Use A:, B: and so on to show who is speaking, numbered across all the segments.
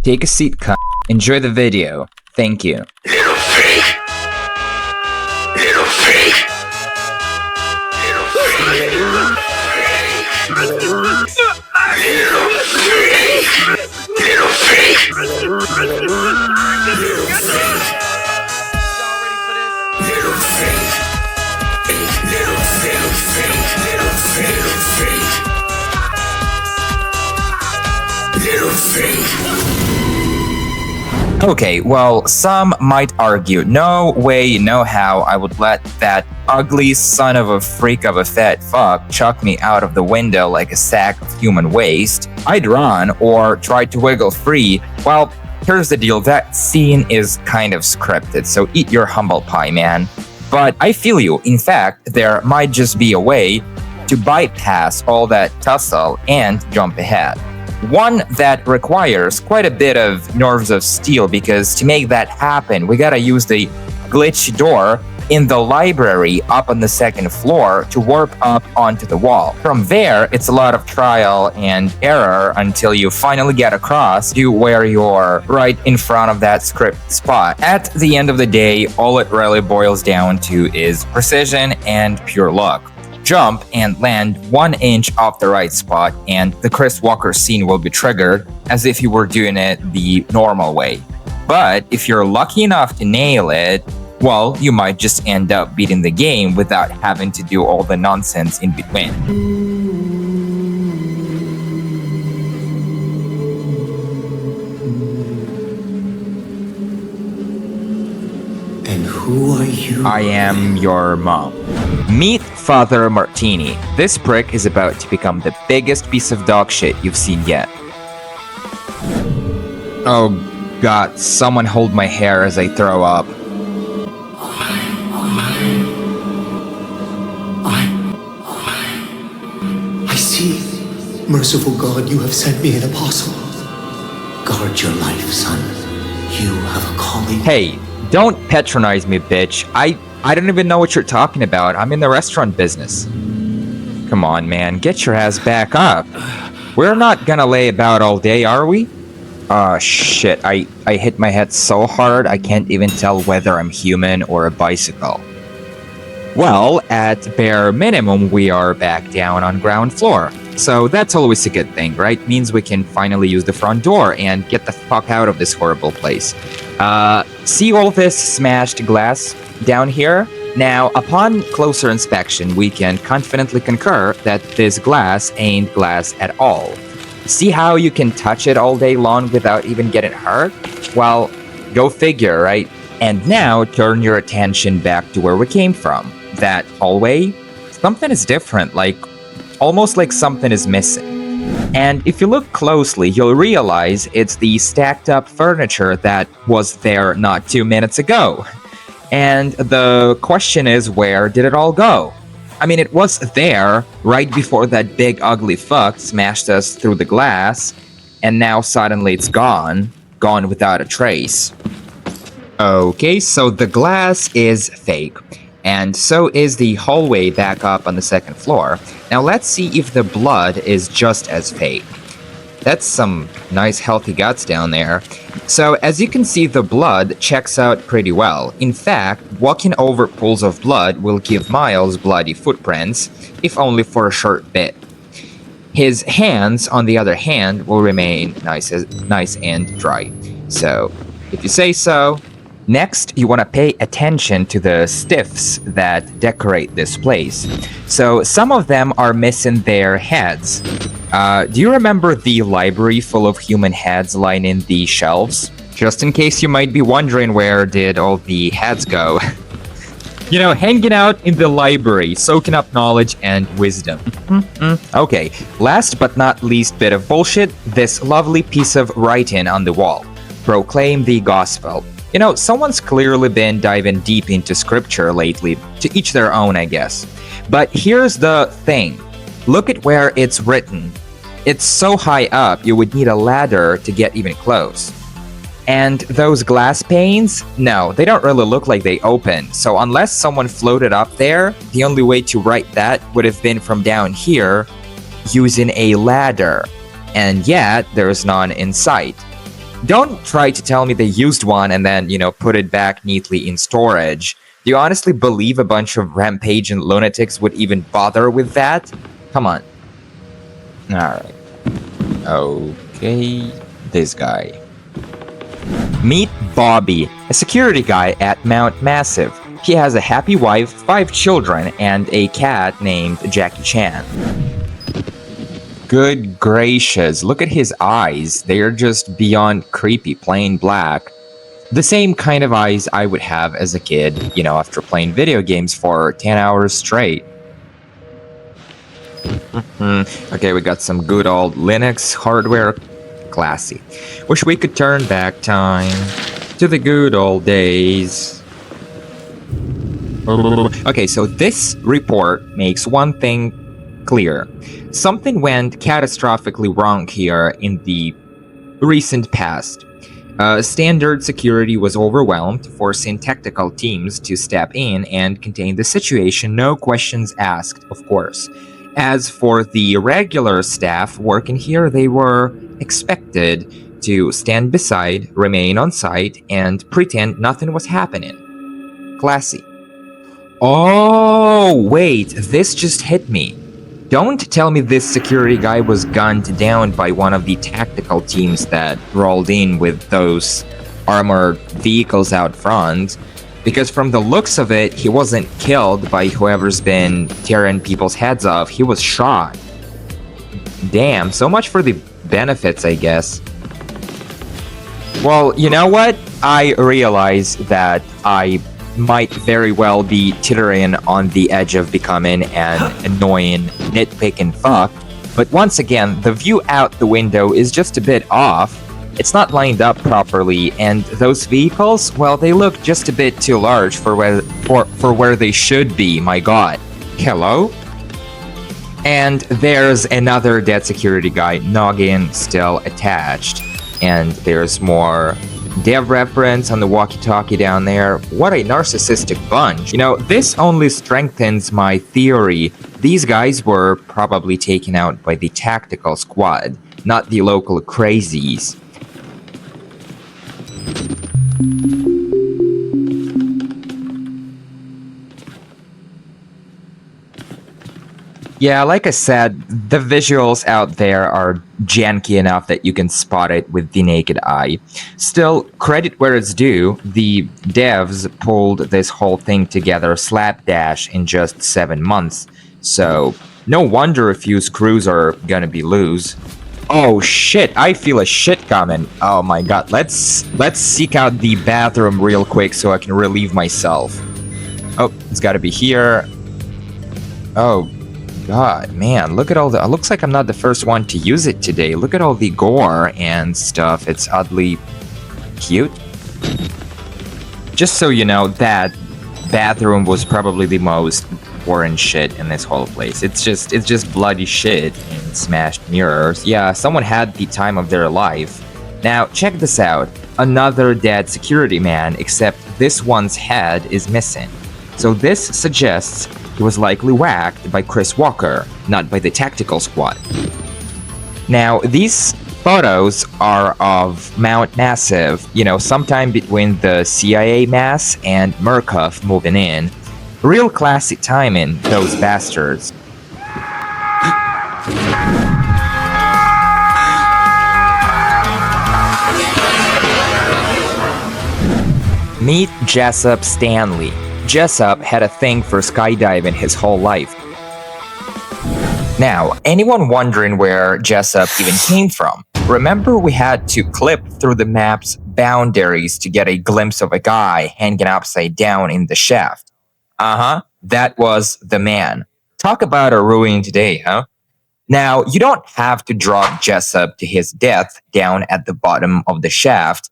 A: Take a seat, cunt. Enjoy the video. Thank you.
B: Little fake. Little fake. Little fake. Little fake. Little fake. Little
A: Okay, well, some might argue, no way, no how I would let that ugly son of a freak of a fat fuck chuck me out of the window like a sack of human waste. I'd run or try to wiggle free. Well, here's the deal, that scene is kind of scripted, so eat your humble pie, man. But I feel you. In fact, there might just be a way to bypass all that tussle and jump ahead. One that requires quite a bit of nerves of steel, because to make that happen, we gotta use the glitch door in the library up on the second floor to warp up onto the wall. From there, it's a lot of trial and error until you finally get across to where you're right in front of that script spot. At the end of the day, all it really boils down to is precision and pure luck. Jump and land 1 inch off the right spot, and the Chris Walker scene will be triggered as if you were doing it the normal way. But if you're lucky enough to nail it, well, you might just end up beating the game without having to do all the nonsense in between.
B: And who are you?
A: I am your mom. Meet Father Martini. This prick is about to become the biggest piece of dog shit you've seen yet. Oh god, someone hold my hair as I throw up.
B: I see. Merciful God, you have sent me an apostle. Guard your life, son. You have a calling.
A: Hey, don't patronize me, bitch. I don't even know what you're talking about. I'm in the restaurant business. Come on, man. Get your ass back up. We're not gonna lay about all day, are we? Shit. I hit my head so hard I can't even tell whether I'm human or a bicycle. Well, at bare minimum, we are back down on ground floor. So that's always a good thing, right? Means we can finally use the front door and get the fuck out of this horrible place. See all this smashed glass down here? Now, upon closer inspection, we can confidently concur that this glass ain't glass at all. See how you can touch it all day long without even getting hurt? Well, go figure, right? And now, turn your attention back to where we came from. That hallway? Something is different, almost like something is missing. And if you look closely, you'll realize it's the stacked up furniture that was there not 2 minutes ago. And the question is, where did it all go? I mean, it was there right before that big ugly fuck smashed us through the glass, and now suddenly it's gone without a trace. Okay, so the glass is fake, and so is the hallway back up on the second floor. Now let's see if the blood is just as fake. That's some nice healthy guts down there. So as you can see, the blood checks out pretty well. In fact, walking over pools of blood will give Miles bloody footprints, if only for a short bit. His hands, on the other hand, will remain nice and dry. So, if you say so. Next, you want to pay attention to the stiffs that decorate this place. So some of them are missing their heads. Do you remember the library full of human heads lining the shelves? Just in case you might be wondering, where did all the heads go? You know, hanging out in the library, soaking up knowledge and wisdom. Okay, last but not least bit of bullshit, this lovely piece of writing on the wall. Proclaim the gospel. You know, someone's clearly been diving deep into scripture lately, to each their own, I guess. But here's the thing. Look at where it's written. It's so high up, you would need a ladder to get even close. And those glass panes? No, they don't really look like they open. So unless someone floated up there, the only way to write that would have been from down here, using a ladder. And yet, there's none in sight. Don't try to tell me they used one and then, put it back neatly in storage. Do you honestly believe a bunch of rampaging lunatics would even bother with that? Come on. Alright. Okay. This guy. Meet Bobby, a security guy at Mount Massive. He has a happy wife, 5 children, and a cat named Jackie Chan. Good gracious, look at his eyes. They are just beyond creepy, plain black. The same kind of eyes I would have as a kid, after playing video games for 10 hours straight. Okay, we got some good old Linux hardware. Classy. Wish we could turn back time to the good old days. Okay, so this report makes one thing clear. Something went catastrophically wrong here in the recent past. Standard security was overwhelmed, forcing tactical teams to step in and contain the situation, no questions asked, of course. As for the regular staff working here, they were expected to stand beside, remain on site, and pretend nothing was happening. Classy. Oh, wait, this just hit me. Don't tell me this security guy was gunned down by one of the tactical teams that rolled in with those armored vehicles out front. Because from the looks of it, he wasn't killed by whoever's been tearing people's heads off. He was shot. Damn, so much for the benefits, I guess. Well, you know what? I realize that I might very well be teetering on the edge of becoming an annoying, nitpicking fuck. But once again, the view out the window is just a bit off. It's not lined up properly, and those vehicles, well, they look just a bit too large for where they should be, my god. Hello? And there's another dead security guy, noggin still attached. And there's more dev reference on the walkie-talkie down there. What a narcissistic bunch. This only strengthens my theory. These guys were probably taken out by the tactical squad, not the local crazies. Yeah, like I said, the visuals out there are janky enough that you can spot it with the naked eye. Still, credit where it's due, the devs pulled this whole thing together slapdash in just 7 months. So, no wonder a few screws are gonna be loose. Oh shit, I feel a shit coming. Oh my god, let's seek out the bathroom real quick so I can relieve myself. Oh, it's gotta be here. Oh god, man, look at all the... It looks like I'm not the first one to use it today. Look at all the gore and stuff. It's oddly cute. Just so you know, that bathroom was probably the most boring shit in this whole place. It's just bloody shit and smashed mirrors. Yeah, someone had the time of their life. Now, check this out. Another dead security man, except this one's head is missing. So this suggests he was likely whacked by Chris Walker, not by the tactical squad. Now, these photos are of Mount Massive, sometime between the CIA mass and Murkoff moving in. Real classy timing, those bastards. Meet Jessup Stanley. Jessup had a thing for skydiving his whole life. Now, anyone wondering where Jessup even came from? Remember we had to clip through the map's boundaries to get a glimpse of a guy hanging upside down in the shaft. That was the man. Talk about a ruining today, huh? Now, you don't have to drop Jessup to his death down at the bottom of the shaft.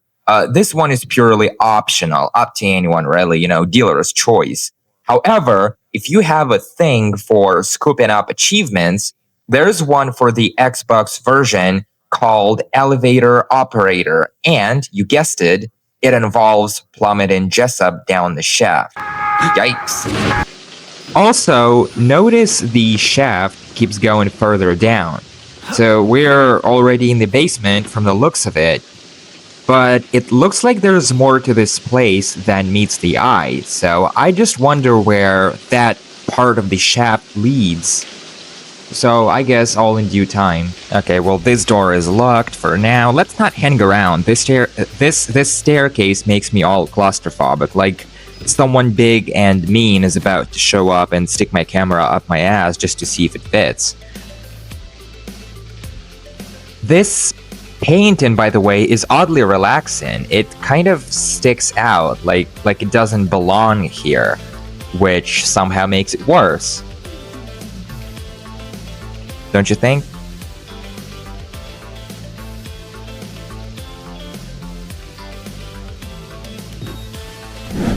A: This one is purely optional, up to anyone really, dealer's choice. However, if you have a thing for scooping up achievements, there's one for the Xbox version called Elevator Operator, and, you guessed it, it involves plummeting Jessup down the shaft. Yikes. Also, notice the shaft keeps going further down. So we're already in the basement from the looks of it. But it looks like there's more to this place than meets the eye, so I just wonder where that part of the shaft leads. So I guess all in due time. Okay, well this door is locked for now. Let's not hang around. This staircase makes me all claustrophobic. Like someone big and mean is about to show up and stick my camera up my ass just to see if it fits. This painting, by the way, is oddly relaxing. It kind of sticks out, like it doesn't belong here, which somehow makes it worse. Don't you think?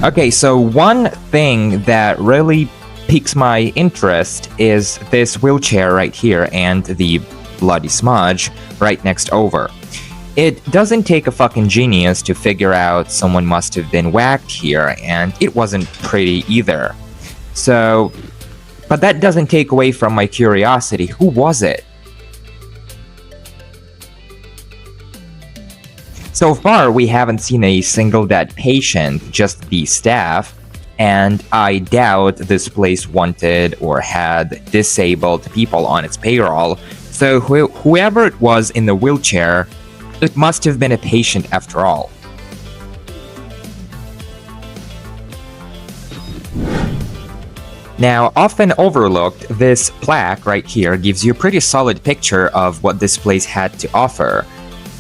A: Okay, so one thing that really piques my interest is this wheelchair right here and the bloody smudge right next over. It doesn't take a fucking genius to figure out someone must have been whacked here, and it wasn't pretty either. So, but that doesn't take away from my curiosity. Who was it? So far, we haven't seen a single dead patient, just the staff, and I doubt this place wanted or had disabled people on its payroll, so whoever it was in the wheelchair, it must have been a patient after all. Now, often overlooked, this plaque right here gives you a pretty solid picture of what this place had to offer.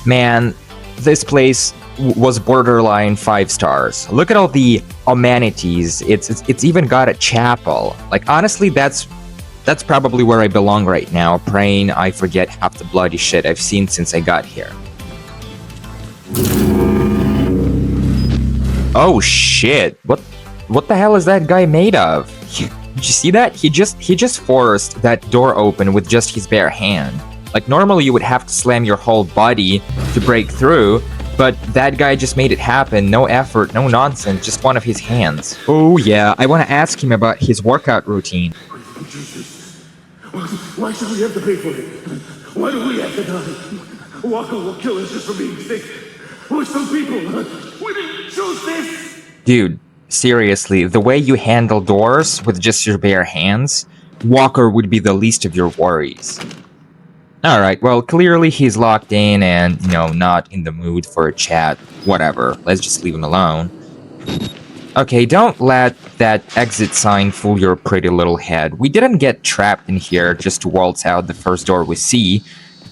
A: Man, this place was borderline 5 stars. Look at all the amenities. It's even got a chapel. Like honestly, that's probably where I belong right now, praying I forget half the bloody shit I've seen since I got here. Oh shit! What the hell is that guy made of? Did you see that? He just forced that door open with just his bare hand. Like normally you would have to slam your whole body to break through, but that guy just made it happen. No effort, no nonsense, just one of his hands. Oh yeah, I want to ask him about his workout routine.
C: Why should we have to pay for it? Why do we have to die? Walker will kill us just for being sick. We're some people. We didn't choose this.
A: Dude, seriously, the way you handle doors with just your bare hands, Walker would be the least of your worries. Alright, well, clearly he's locked in and, not in the mood for a chat. Whatever, let's just leave him alone. Okay, don't let that exit sign fool your pretty little head. We didn't get trapped in here just to waltz out the first door we see.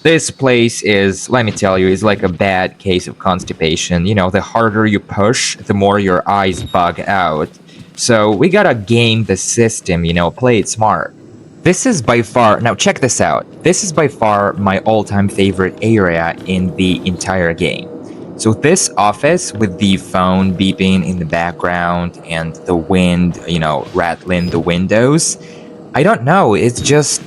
A: This place is, let me tell you, is like a bad case of constipation. The harder you push, the more your eyes bug out. So we gotta game the system, play it smart. This is by far, now check this out. This is by far my all-time favorite area in the entire game. So this office with the phone beeping in the background and the wind, rattling the windows, I don't know, it's just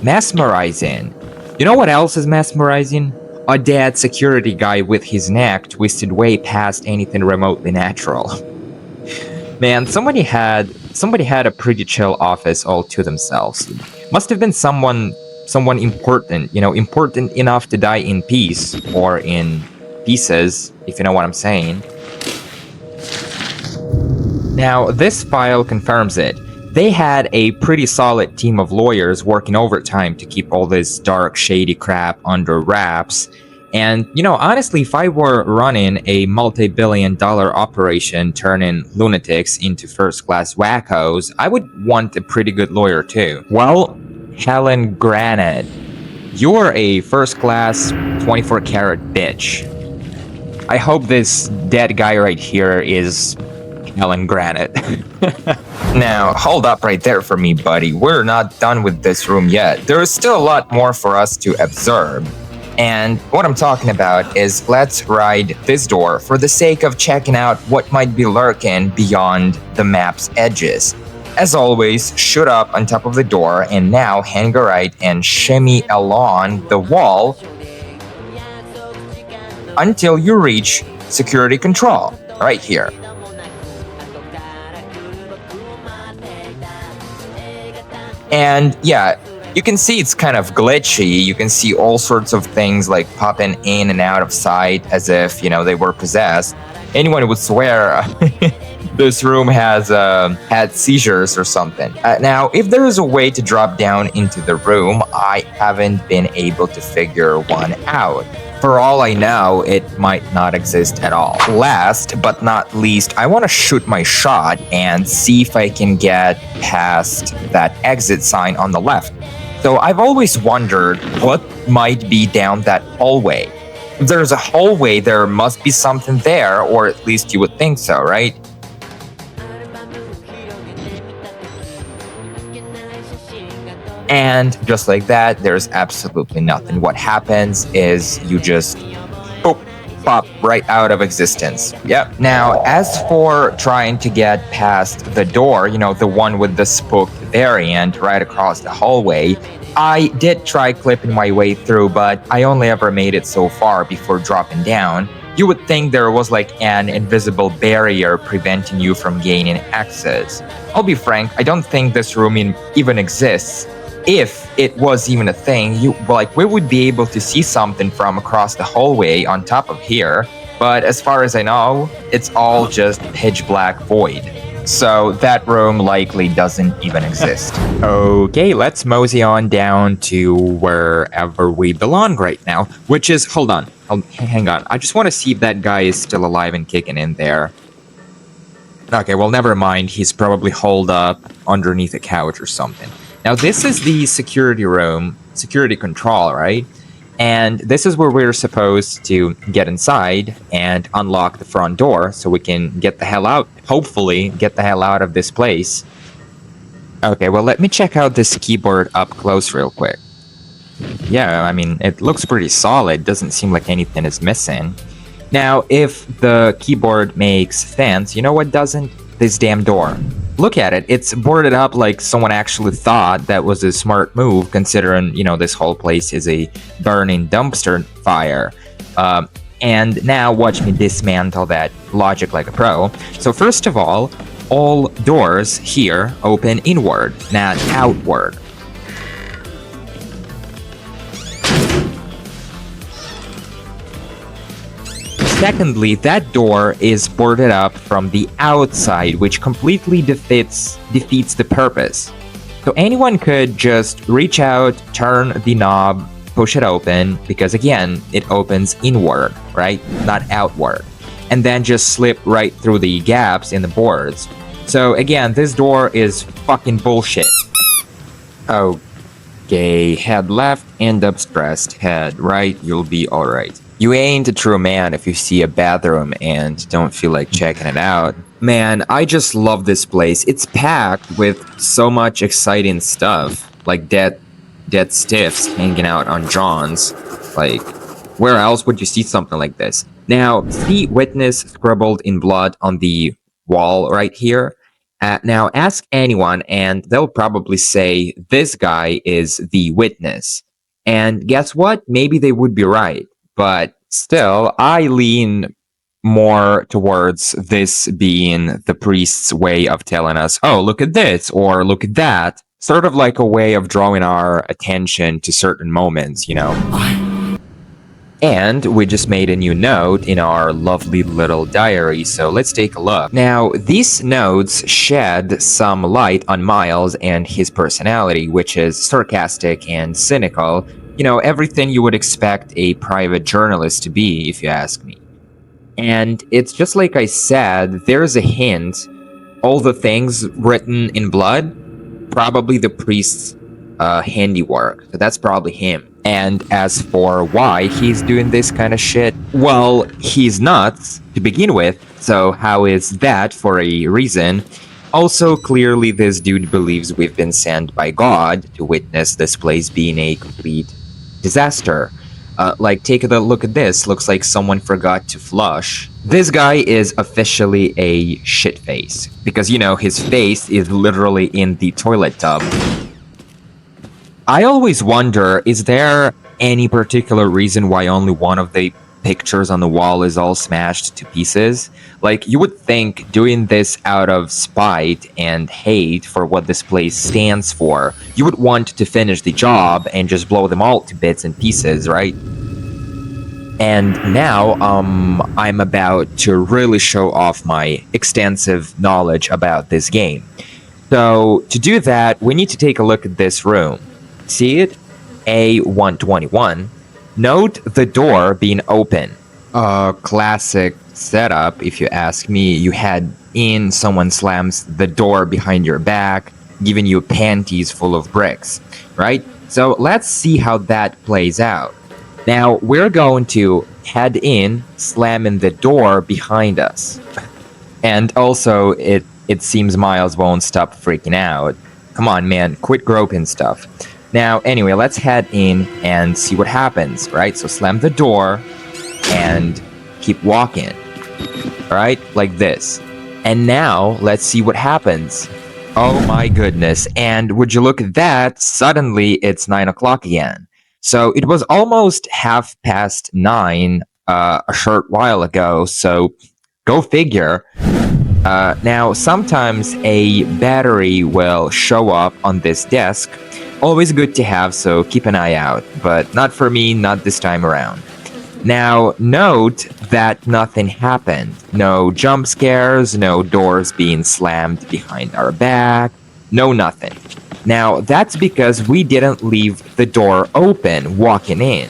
A: mesmerizing. You know what else is mesmerizing? A dead security guy with his neck twisted way past anything remotely natural. Man, somebody had a pretty chill office all to themselves. Must have been someone important, important enough to die in peace, or in pieces, if you know what I'm saying. Now, this file confirms it. They had a pretty solid team of lawyers working overtime to keep all this dark, shady crap under wraps. And, honestly, if I were running a multi-billion-dollar operation turning lunatics into first-class wackos, I would want a pretty good lawyer too. Well, Helen Granite, you're a first-class 24-karat bitch. I hope this dead guy right here is Helen Granite. Now, hold up right there for me, buddy. We're not done with this room yet. There is still a lot more for us to observe. And what I'm talking about is let's ride this door for the sake of checking out what might be lurking beyond the map's edges. As always, shoot up on top of the door and now hang a right and shimmy along the wall until you reach security control, right here. And yeah, You can see it's kind of glitchy. You can see all sorts of things like popping in and out of sight as if, they were possessed. Anyone would swear this room has had seizures or something. Now, if there is a way to drop down into the room, I haven't been able to figure one out. For all I know, it might not exist at all. Last but not least, I want to shoot my shot and see if I can get past that exit sign on the left. So I've always wondered what might be down that hallway. If there's a hallway, there must be something there, or at least you would think so, right? And just like that, there's absolutely nothing. What happens is you just pop right out of existence. Yep. Now, as for trying to get past the door, the one with the spooked variant right across the hallway, I did try clipping my way through, but I only ever made it so far before dropping down. You would think there was like an invisible barrier preventing you from gaining access. I'll be frank, I don't think this room even exists. If it was even a thing, we would be able to see something from across the hallway on top of here. But as far as I know, it's all just pitch black void. So that room likely doesn't even exist. Okay, let's mosey on down to wherever we belong right now, which is, hold on, hang on. I just want to see if that guy is still alive and kicking in there. Okay, well, never mind. He's probably holed up underneath a couch or something. Now, this is the security room, security control, right? And this is where we're supposed to get inside and unlock the front door so we can get the hell out, hopefully get the hell out of this place. Okay, well, let me check out this keyboard up close real quick. Yeah, I mean, it looks pretty solid. Doesn't seem like anything is missing. Now, if the keyboard makes sense, you know what doesn't? This damn door. Look at it. It's boarded up like someone actually thought that was a smart move, considering, this whole place is a burning dumpster fire. And now watch me dismantle that logic like a pro. So first of all doors here open inward, not outward. Secondly, that door is boarded up from the outside, which completely defeats the purpose. So anyone could just reach out, turn the knob, push it open, because again, it opens inward, right? Not outward. And then just slip right through the gaps in the boards. So again, this door is fucking bullshit. Okay, head left, end up stressed. Head right, you'll be alright. You ain't a true man if you see a bathroom and don't feel like checking it out. Man, I just love this place. It's packed with so much exciting stuff, like dead stiffs hanging out on Johns. Like, where else would you see something like this? Now, see witness scribbled in blood on the wall right here? Now, ask anyone and they'll probably say this guy is the witness. And guess what? Maybe they would be right. But still, I lean more towards this being the priest's way of telling us, oh, look at this, or look at that. Sort of like a way of drawing our attention to certain moments, And we just made a new note in our lovely little diary, so let's take a look. Now, these notes shed some light on Miles and his personality, which is sarcastic and cynical. Everything you would expect a private journalist to be, if you ask me. And it's just like I said, there's a hint. All the things written in blood, probably the priest's handiwork. So that's probably him. And as for why he's doing this kind of shit, well, he's nuts to begin with. So how is that for a reason? Also, clearly this dude believes we've been sent by God to witness this place being a complete disaster. Take a look at this. Looks like someone forgot to flush. This guy is officially a shitface. Because, his face is literally in the toilet tub. I always wonder, is there any particular reason why only one of the pictures on the wall is all smashed to pieces. Like, you would think doing this out of spite and hate for what this place stands for, you would want to finish the job and just blow them all to bits and pieces, right? And now, I'm about to really show off my extensive knowledge about this game. So, to do that, we need to take a look at this room. See it? A121. Note the door being open. A classic setup, if you ask me. You head in, someone slams the door behind your back, giving you panties full of bricks, right? So let's see how that plays out. Now, we're going to head in, slamming the door behind us. And also, it seems Miles won't stop freaking out. Come on, man, quit groping stuff. Now, anyway, let's head in and see what happens, right? So slam the door and keep walking, right? Like this. And now, let's see what happens. Oh my goodness. And would you look at that, suddenly it's 9 o'clock again. So it was almost 9:30 a short while ago, so go figure. Now, sometimes a battery will show up on this desk. Always good to have, so keep an eye out. But not for me, not this time around. Now, note that nothing happened. No jump scares, no doors being slammed behind our back, no nothing. Now, that's because we didn't leave the door open walking in.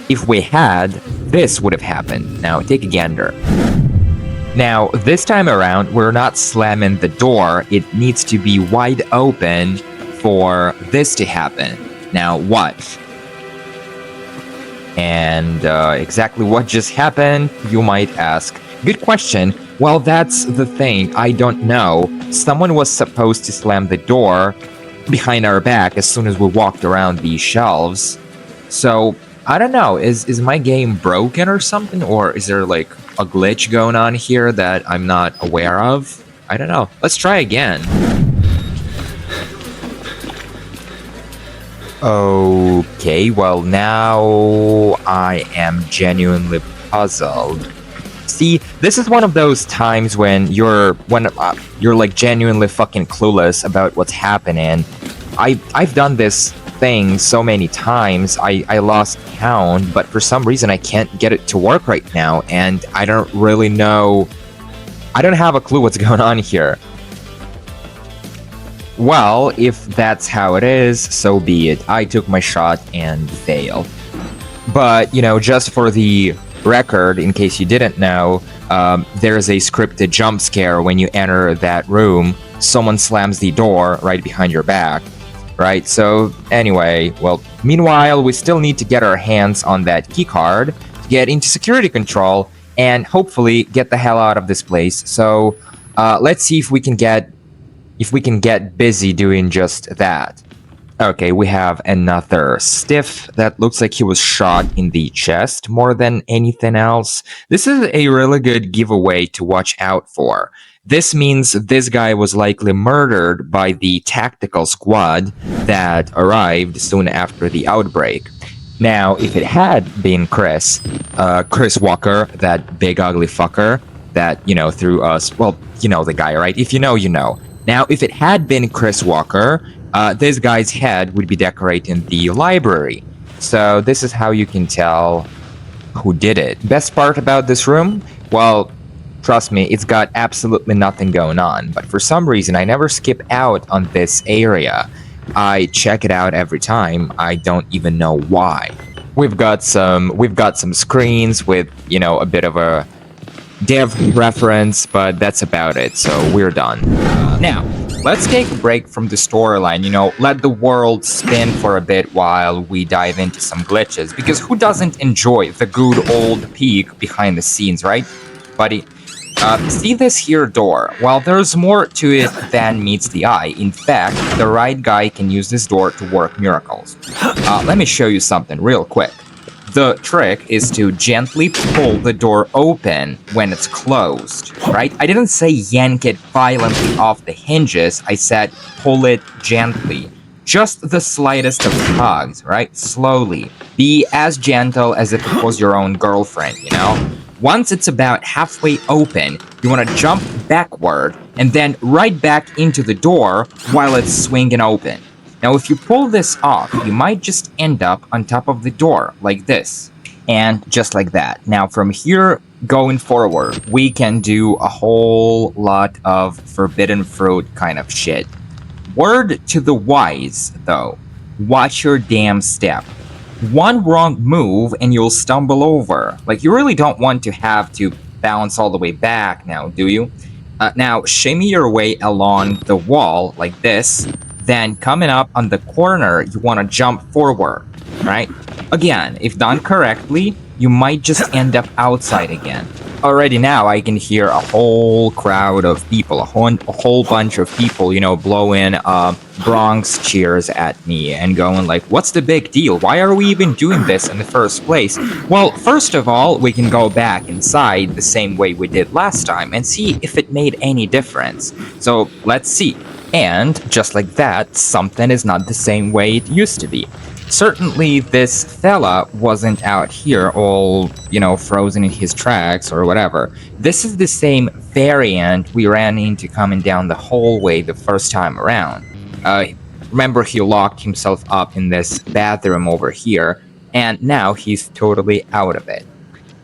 A: If we had, this would have happened. Now, take a gander. Now, this time around, we're not slamming the door. It needs to be wide open for this to happen. Now, watch. And exactly what just happened, you might ask. Good question. Well, that's the thing. I don't know. Someone was supposed to slam the door behind our back as soon as we walked around these shelves. So, I don't know. Is my game broken or something? Or is there like a glitch going on here that I'm not aware of? I don't know. Let's try again. Okay, well now I am genuinely puzzled. See, this is one of those times when you're like genuinely fucking clueless about what's happening. I've done this thing so many times. I lost count, but for some reason I can't get it to work right now, and I don't really know. I don't have a clue what's going on here. Well, if that's how it is, so be it. I took my shot and failed. But, you know, just for the record, in case you didn't know, there's a scripted jump scare when you enter that room. Someone slams the door right behind your back, right? So, anyway, well, meanwhile, we still need to get our hands on that keycard to get into security control and hopefully get the hell out of this place. So, let's see if we can get busy doing just that. Okay, we have another stiff that looks like he was shot in the chest more than anything else. This is a really good giveaway to watch out for. This means this guy was likely murdered by the tactical squad that arrived soon after the outbreak. Now, if it had been Chris Walker, that big ugly fucker that, you know, threw us, well, you know the guy, right? If you know, you know. Now, if it had been Chris Walker, this guy's head would be decorating the library. So this is how you can tell who did it. Best part about this room? Well, trust me, it's got absolutely nothing going on. But for some reason, I never skip out on this area. I check it out every time. I don't even know why. We've got some screens with, you know, a bit of a dev reference, but that's about it, so we're done. Now, let's take a break from the storyline, you know, let the world spin for a bit while we dive into some glitches, because who doesn't enjoy the good old peek behind the scenes, right, buddy? See this here door? Well, there's more to it than meets the eye. In fact, the right guy can use this door to work miracles. Let me show you something real quick. The trick is to gently pull the door open when it's closed, right? I didn't say yank it violently off the hinges. I said pull it gently. Just the slightest of tugs, right? Slowly. Be as gentle as if it was your own girlfriend, you know? Once it's about halfway open, you want to jump backward and then right back into the door while it's swinging open. Now, if you pull this off, you might just end up on top of the door, like this. And just like that. Now, from here going forward, we can do a whole lot of forbidden fruit kind of shit. Word to the wise, though. Watch your damn step. One wrong move and you'll stumble over. Like, you really don't want to have to bounce all the way back now, do you? Now, shimmy your way along the wall like this. Then, coming up on the corner, you want to jump forward, right? Again, if done correctly, you might just end up outside again. Already now, I can hear a whole crowd of people, a whole bunch of people, you know, blowing Bronx cheers at me and going like, what's the big deal? Why are we even doing this in the first place? Well, first of all, we can go back inside the same way we did last time and see if it made any difference. So let's see. And just like that, something is not the same way it used to be. Certainly, this fella wasn't out here all, you know, frozen in his tracks or whatever. This is the same variant we ran into coming down the hallway the first time around. Remember, he locked himself up in this bathroom over here, and now he's totally out of it.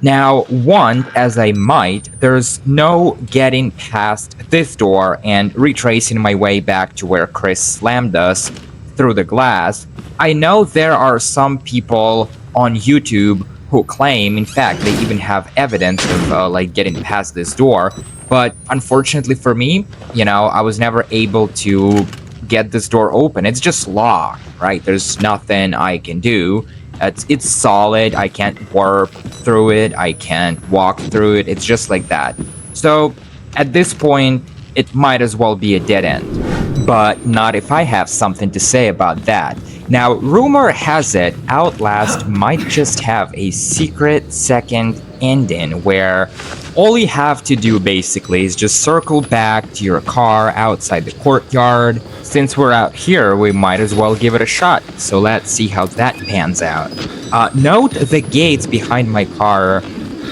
A: Now, want as I might, there's no getting past this door and retracing my way back to where Chris slammed us through the glass. I know there are some people on YouTube who claim, in fact, they even have evidence of like getting past this door, but unfortunately for me, you know, I was never able to get this door open. It's just locked, right? There's nothing I can do. It's solid. I can't warp through it. I can't walk through it. It's just like that. So at this point, it might as well be a dead end. But not if I have something to say about that. Now, rumor has it Outlast might just have a secret second ending where all you have to do basically is just circle back to your car outside the courtyard. Since we're out here, we might as well give it a shot. So let's see how that pans out. Note the gates behind my car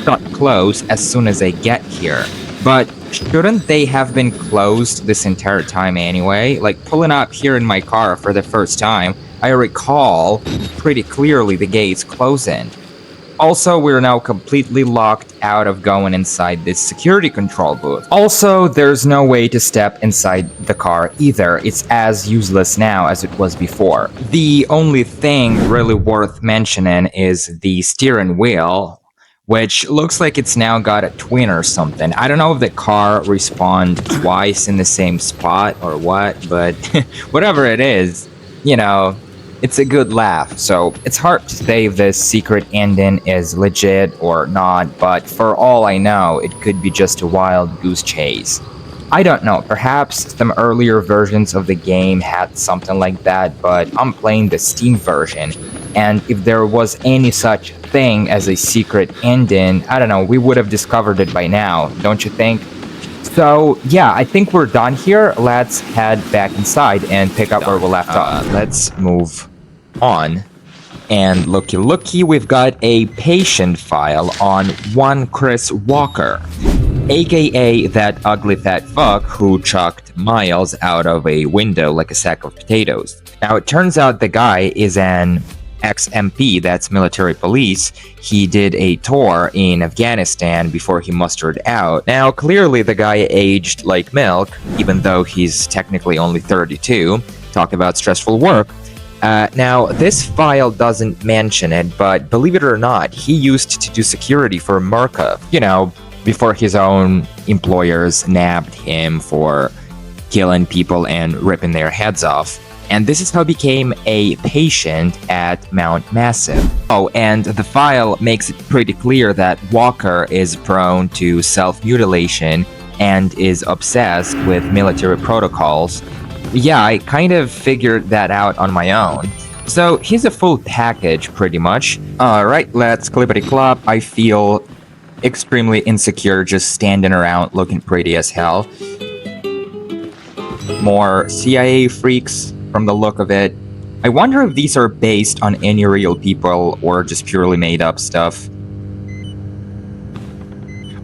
A: got closed as soon as I get here. But shouldn't they have been closed this entire time anyway? Like, pulling up here in my car for the first time, I recall pretty clearly the gates closing. Also, we're now completely locked out of going inside this security control booth. Also, there's no way to step inside the car either. It's as useless now as it was before. The only thing really worth mentioning is the steering wheel, which looks like it's now got a twin or something. I don't know if the car respawned twice in the same spot or what, but whatever it is, you know, it's a good laugh. So it's hard to say if this secret ending is legit or not, but for all I know, it could be just a wild goose chase. I don't know, perhaps some earlier versions of the game had something like that, but I'm playing the Steam version, and if there was any such thing as a secret ending, I don't know, we would have discovered it by now, don't you think? So, yeah, I think we're done here. Let's head back inside and pick up where we left off. Let's move on. And looky, we've got a patient file on one Chris Walker, aka that ugly fat fuck who chucked Miles out of a window like a sack of potatoes. Now, it turns out the guy is an ex-MP, that's military police. He did a tour in Afghanistan before he mustered out. Now, clearly the guy aged like milk, even though he's technically only 32. Talk about stressful work. Now, this file doesn't mention it, but believe it or not, he used to do security for Murkoff, you know, before his own employers nabbed him for killing people and ripping their heads off. And this is how he became a patient at Mount Massive. Oh, and the file makes it pretty clear that Walker is prone to self-mutilation and is obsessed with military protocols. Yeah, I kind of figured that out on my own. So he's a full package, pretty much. Alright, let's clippity-clop. I feel extremely insecure just standing around looking pretty as hell. More CIA freaks from the look of it. I wonder if these are based on any real people or just purely made up stuff.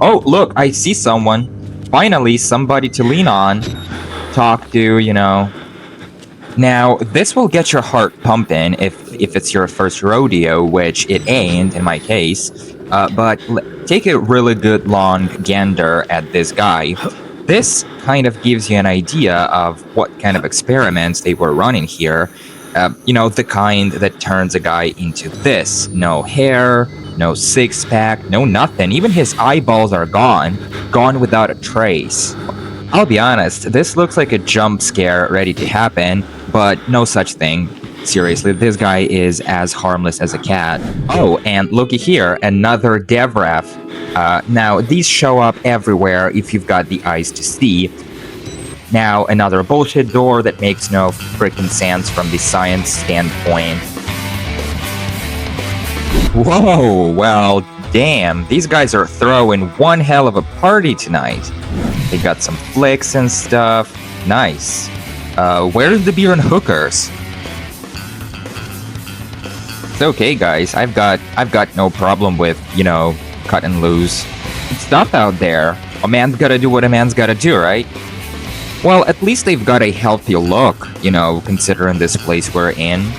A: Oh, look, I see someone. Finally, somebody to lean on, talk to, you know. Now, this will get your heart pumping if it's your first rodeo, which it ain't in my case. But take a really good long gander at this guy. This kind of gives you an idea of what kind of experiments they were running here. You know, the kind that turns a guy into this. No hair, no six-pack, no nothing. Even his eyeballs are gone without a trace. I'll be honest, this looks like a jump scare ready to happen, but no such thing. Seriously, this guy is as harmless as a cat. Oh, and looky here, another DevRef. Now, these show up everywhere if you've got the eyes to see. Now, another bullshit door that makes no freaking sense from the science standpoint. Whoa, well, damn, these guys are throwing one hell of a party tonight. They got some flicks and stuff. Nice. Where's the beer and hookers? It's okay, guys. I've got no problem with, you know, cut and loose. It's stuff out there. A man's gotta do what a man's gotta do, right? Well, at least they've got a healthy look, you know, considering this place we're in.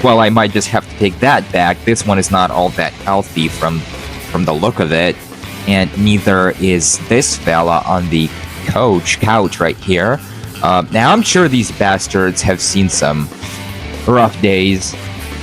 A: Well, I might just have to take that back. This one is not all that healthy from the look of it. And neither is this fella on the couch right here. Now, I'm sure these bastards have seen some rough days.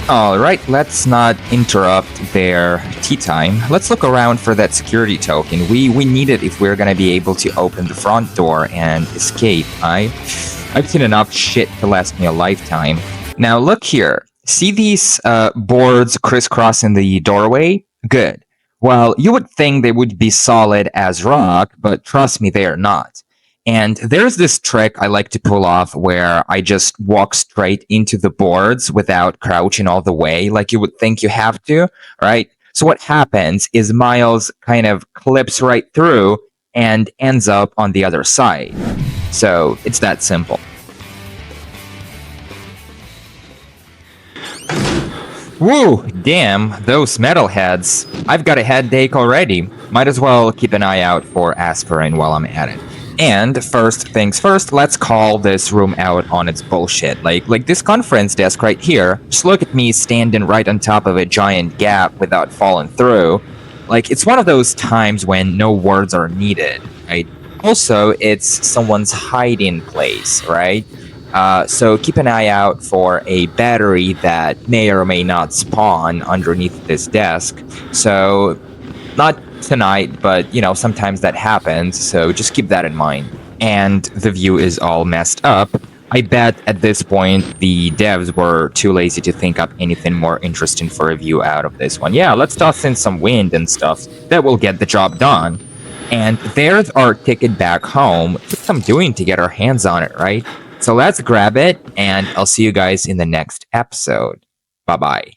A: Alright, let's not interrupt their tea time. Let's look around for that security token. We need it if we're gonna be able to open the front door and escape. I've seen enough shit to last me a lifetime. Now, look here. See these boards crisscrossing the doorway? Good. Well, you would think they would be solid as rock, but trust me, they are not. And there's this trick I like to pull off where I just walk straight into the boards without crouching all the way, like you would think you have to, right? So what happens is Miles kind of clips right through and ends up on the other side. So it's that simple. Woo! Damn, those metalheads. I've got a headache already. Might as well keep an eye out for aspirin while I'm at it. And first things first, let's call this room out on its bullshit. Like this conference desk right here. Just look at me standing right on top of a giant gap without falling through. Like, it's one of those times when no words are needed, right? Also, it's someone's hiding place, right? So keep an eye out for a battery that may or may not spawn underneath this desk. So, not tonight, but, you know, sometimes that happens, so just keep that in mind. And the view is all messed up. I bet at this point the devs were too lazy to think up anything more interesting for a view out of this one. Yeah, let's toss in some wind and stuff. That will get the job done. And there's our ticket back home. What's some doing to get our hands on it, right? So let's grab it, and I'll see you guys in the next episode. Bye-bye.